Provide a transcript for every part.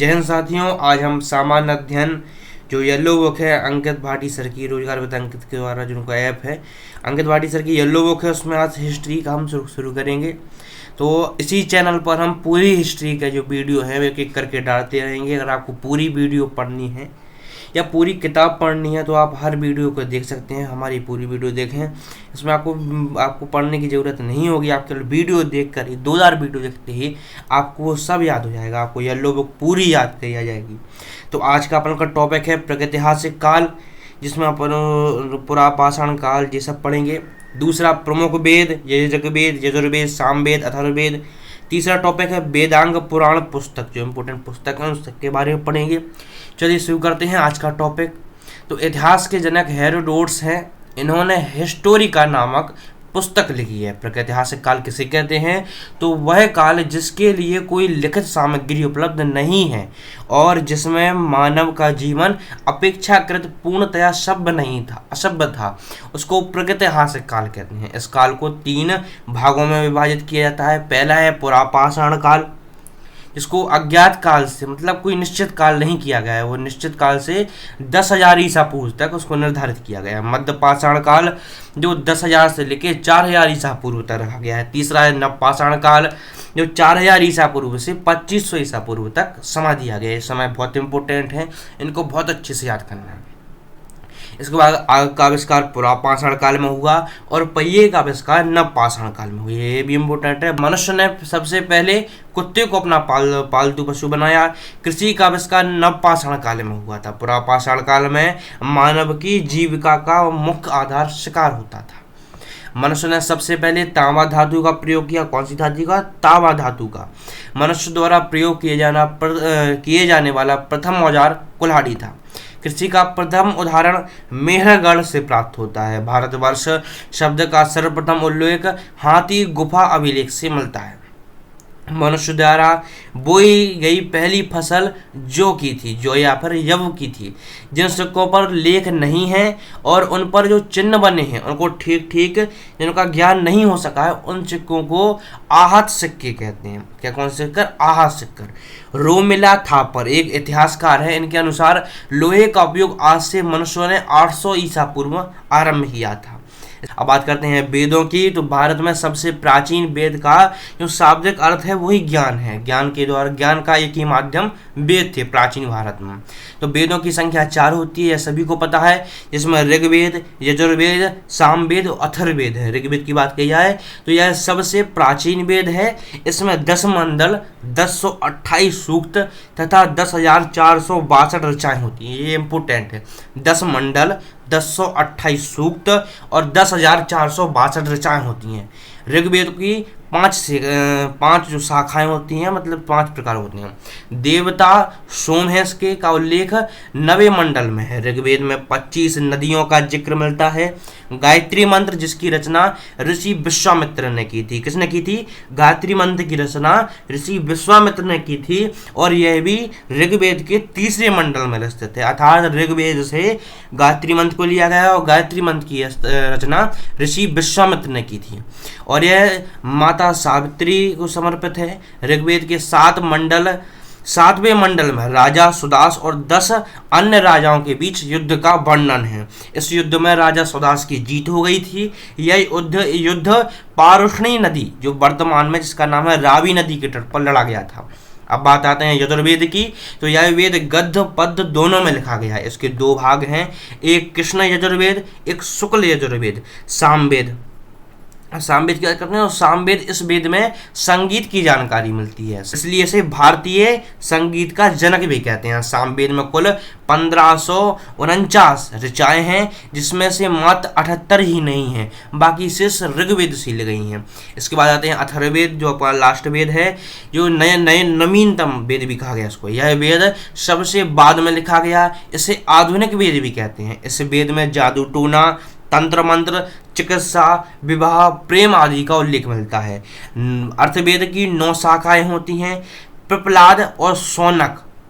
जय हिंद साथियों, आज हम सामान्य अध्ययन जो येलो बुक है अंकित भाटी सर की, रोजगार विद अंकित के द्वारा जो उनका ऐप है अंकित भाटी सर की येलो बुक है, उसमें आज हिस्ट्री का हम शुरू करेंगे। तो इसी चैनल पर हम पूरी हिस्ट्री का जो वीडियो है एक एक करके डालते रहेंगे। अगर आपको पूरी वीडियो पढ़नी है या पूरी किताब पढ़नी है तो आप हर वीडियो को देख सकते हैं, हमारी पूरी वीडियो देखें। इसमें आपको पढ़ने की ज़रूरत नहीं होगी, आप केवल वीडियो देखकर ही 2 वीडियो देखते ही आपको वो सब याद हो जाएगा, आपको येलो बुक पूरी याद करी आ जाएगी। तो आज का अपन का टॉपिक है प्रागैतिहासिक काल, जिसमें अपन पुरापाषाण काल ये सब पढ़ेंगे। दूसरा प्रमुख वेद, ऋग्वेद, यजुर्वेद, सामवेद, अथर्ववेद। तीसरा टॉपिक है वेदांग पुराण पुस्तक, जो इम्पोर्टेंट पुस्तक है उसके बारे में पढ़ेंगे। चलिए शुरू करते हैं आज का टॉपिक। तो इतिहास के जनक हेरोडोटस हैं, इन्होंने हिस्टोरिका नामक पुस्तक लिखी है। प्रागैतिहासिक काल किसे कहते हैं? तो वह काल जिसके लिए कोई लिखित सामग्री उपलब्ध नहीं है और जिसमें मानव का जीवन अपेक्षाकृत पूर्णतया असभ्य था, उसको प्रागैतिहासिक काल कहते हैं। इस काल को 3 भागों में विभाजित किया जाता है। पहला है पुरापाषाण काल, जिसको अज्ञात काल से मतलब कोई निश्चित काल नहीं किया गया है, वो निश्चित काल से 10,000 ईसा पूर्व तक उसको निर्धारित किया गया है। मध्यपाषाण काल जो 10,000 से लेकर 4,000 ईसा पूर्व तक रखा गया है। तीसरा है नवपाषाण काल, जो 4,000 ईसा पूर्व से 2,500 ईसा पूर्व तक समय दिया गया है। ये समय बहुत इंपॉर्टेंट है, इनको बहुत अच्छे से याद करना है। इसके बाद आग का आविष्कार पुरापाषाण काल में हुआ और पहिए का आविष्कार नवपाषाण काल में हुआ। ये भी इम्पोर्टेंट है। मनुष्य ने सबसे पहले कुत्ते को अपना पालतू पशु बनाया। कृषि का आविष्कार नवपाषाण काल में हुआ था। पुरापाषाण काल में मानव की जीविका का मुख्य आधार शिकार होता था। मनुष्य ने सबसे पहले तांबा धातु का प्रयोग किया। कौन सी धातु का? तांबा धातु का। मनुष्य द्वारा प्रयोग किए जाने वाला प्रथम औजार कुल्हाड़ी था। कृषि का प्रथम उदाहरण मेहरगढ़ से प्राप्त होता है। भारतवर्ष शब्द का सर्वप्रथम उल्लेख हाथी गुफा अभिलेख से मिलता है। मनुष्य द्वारा बोई गई पहली फसल जौ या फिर यव की थी। जिन सिक्कों पर लेख नहीं है और उन पर जो चिन्ह बने हैं उनको ठीक जिनका ज्ञान नहीं हो सका है, उन सिक्कों को आहत सिक्के कहते हैं। क्या कौन से सिक्कर? आहत सिक्कर। रोमिला थापर एक इतिहासकार है, इनके अनुसार लोहे का उपयोग आज से मनुष्यों ने 800 ईसा पूर्व आरंभ किया था। अब बात करते हैं वेदों की। तो भारत में सबसे प्राचीन वेद का जो शाब्दिक अर्थ है वही ज्ञान है। ज्ञान का एक ही माध्यम वेद थे प्राचीन भारत में। तो वेदों की संख्या 4 होती है, यह सभी को पता है, जिसमें ऋग्वेद, यजुर्वेद, सामवेद और अथर्ववेद है। ऋग्वेद की बात की जाए तो यह सबसे प्राचीन वेद है। इसमें 10 मंडल, 1028 सूक्त तथा 10,462 ऋचाएं होती हैं। ये इंपोर्टेंट है। 10 मंडल, 1028 सूक्त और 10,462 ऋचाएं होती हैं। ऋग्वेद की 5 जो शाखाएं होती हैं, मतलब 5 प्रकार होती हैं। देवता सोमहेश के का उल्लेख 9वें मंडल में है। ऋग्वेद में 25 नदियों का जिक्र मिलता है। गायत्री मंत्र जिसकी रचना ऋषि विश्वामित्र ने की थी। किसने की थी? गायत्री मंत्र की रचना ऋषि विश्वामित्र ने की थी और यह भी ऋग्वेद के 3रे मंडल में स्थित है। अर्थात ऋग्वेद से गायत्री मंत्र को लिया गया और गायत्री मंत्र की रचना ऋषि विश्वामित्र ने की थी और यह माता सावित्री को समर्पित है। ऋग्वेद के 7वें मंडल में राजा सुदास और 10 अन्य राजाओं के बीच युद्ध का वर्णन है। इस युद्ध में राजा सुदास की जीत हो गई थी। यह युद्ध पारुष्णी नदी, जो वर्तमान में जिसका नाम है रावी नदी के तट पर लड़ा गया था। अब बात आते हैं यजुर्वेद की। तो यह वेद गद्य पद्य दोनों में लिखा गया है। इसके 2 भाग हैं, एक कृष्ण यजुर्वेद, एक शुक्ल यजुर्वेद। सामवेद क्या करते हैं? सामवेद, इस वेद में संगीत की जानकारी मिलती है, इसलिए इसे भारतीय संगीत का जनक भी कहते हैं। सामवेद में कुल 1549 ऋचाएं हैं, जिसमें से मात्र 78 ही नहीं हैं, बाकी शेष ऋग्वेद से ली गई हैं। इसके बाद आते हैं अथर्ववेद, जो अपना लास्ट वेद है, जो नवीनतम वेद भी कहा गया इसको। यह वेद सबसे बाद में लिखा गया, इसे आधुनिक वेद भी कहते हैं। इस वेद में जादू टोना, तंत्र मंत्र, चिकित्सा, विवाह, प्रेम आदि का उल्लेख मिलता है। अर्थवेद की 9 शाखाएं होती हैं।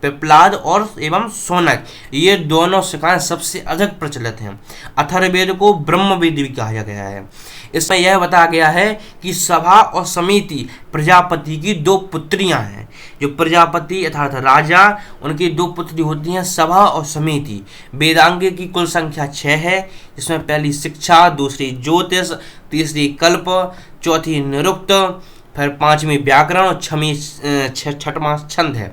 पिप्पलाद और एवं सोनक, ये दोनों शाखाएं सबसे अधिक प्रचलित हैं। अथर्ववेद को ब्रह्मवेद भी कहा गया है। इसमें यह बताया गया है कि सभा और समिति प्रजापति की 2 पुत्रियां हैं जो प्रजापति अर्थात राजा, उनकी 2 पुत्री होती हैं सभा और समिति। वेदांग की कुल संख्या 6 है, जिसमें पहली शिक्षा, दूसरी ज्योतिष, तीसरी कल्प, चौथी निरुक्त, फिर 5वीं व्याकरण और 6वां छंद है।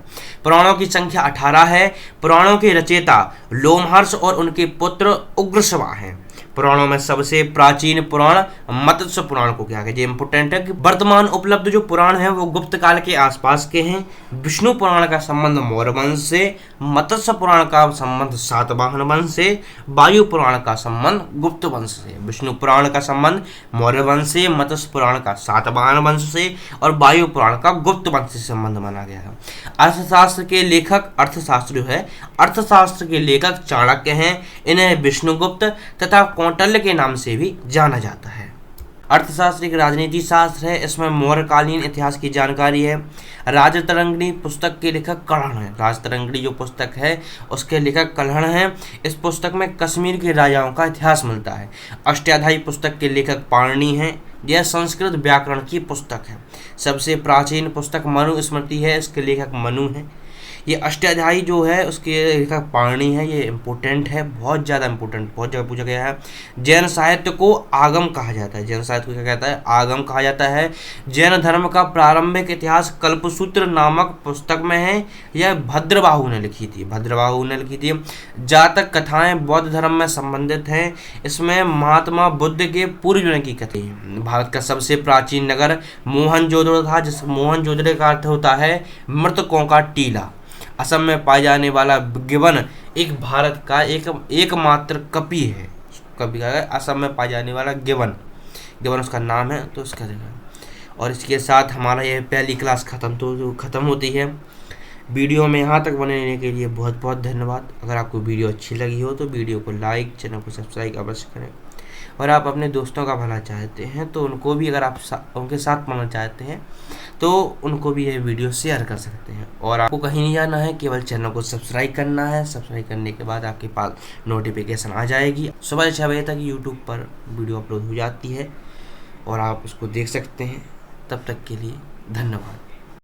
पुराणों की संख्या 18 है। पुराणों के रचयिता लोमहर्ष और उनके पुत्र उग्रश्रवा हैं। पुराणों में सबसे प्राचीन पुराण मत्स्य पुराण को क्या कहते हैं, इंपोर्टेंट है कि वर्तमान उपलब्ध जो पुराण है वो गुप्त काल के आसपास के हैं। विष्णु पुराण का संबंध मौर्य वंश से, मत्स्य पुराण का संबंध सातवाहन वंश से, वायु पुराण का संबंध गुप्त वंश से। विष्णु पुराण का संबंध मौर्य वंश से, मत्स्य पुराण का सातवाहन वंश से और वायु पुराण का गुप्त वंश से संबंध माना गया है। अर्थशास्त्र के लेखक अर्थशास्त्र के लेखक चाणक्य हैं। इन्हें विष्णुगुप्त तथा कौटिल्य के नाम से भी जाना जाता है। अर्थशास्त्र एक राजनीति शास्त्र है। इसमें मौर्यकालीन इतिहास की जानकारी है। राजतरंगिणी पुस्तक के लेखक कल्हण हैं। राजतरंगिणी जो पुस्तक है उसके लेखक कल्हण हैं। इस पुस्तक में कश्मीर के राजाओं का इतिहास मिलता है। अष्टाध्यायी पुस्तक के लेखक पाणिनि हैं। यह संस्कृत व्याकरण की पुस्तक है। सबसे प्राचीन पुस्तक मनुस्मृति है, इसके लेखक मनु हैं। ये अष्टाध्यायी जो है उसके लेखक पाणिनि है। ये इम्पोर्टेंट है, बहुत ज़्यादा इम्पोर्टेंट, बहुत जगह पूछा गया है। जैन साहित्य को आगम कहा जाता है। जैन साहित्य को क्या कहता है, आगम कहा जाता है। जैन धर्म का प्रारंभिक इतिहास कल्पसूत्र नामक पुस्तक में है। यह भद्रबाहु ने लिखी थी। जातक कथाएं बौद्ध धर्म में संबंधित हैं। इसमें महात्मा बुद्ध के पूर्व जीवन की कथाएं हैं। भारत का सबसे प्राचीन नगर मोहनजोदड़ो था, जिस मोहनजोदड़ो का अर्थ होता है मृतकों का टीला। असम में पाए जाने वाला गिबन एक भारत का एकमात्र कपि है। कपि का है असम में पाए जाने वाला गिबन उसका नाम है, तो उसका देखा। और इसके साथ हमारा यह पहली क्लास ख़त्म होती है। वीडियो में यहाँ तक बने रहने के लिए बहुत बहुत धन्यवाद। अगर आपको वीडियो अच्छी लगी हो तो वीडियो को लाइक, चैनल को सब्सक्राइब अवश्य करें। और आप अपने दोस्तों का भला चाहते हैं तो उनको भी, अगर आप उनके साथ पढ़ना चाहते हैं तो उनको भी यह वीडियो शेयर कर सकते हैं। और आपको कहीं नहीं जाना है, केवल चैनल को सब्सक्राइब करना है। सब्सक्राइब करने के बाद आपके पास नोटिफिकेशन आ जाएगी। सुबह 6 बजे तक यूट्यूब पर वीडियो अपलोड हो जाती है और आप उसको देख सकते हैं। तब तक के लिए धन्यवाद।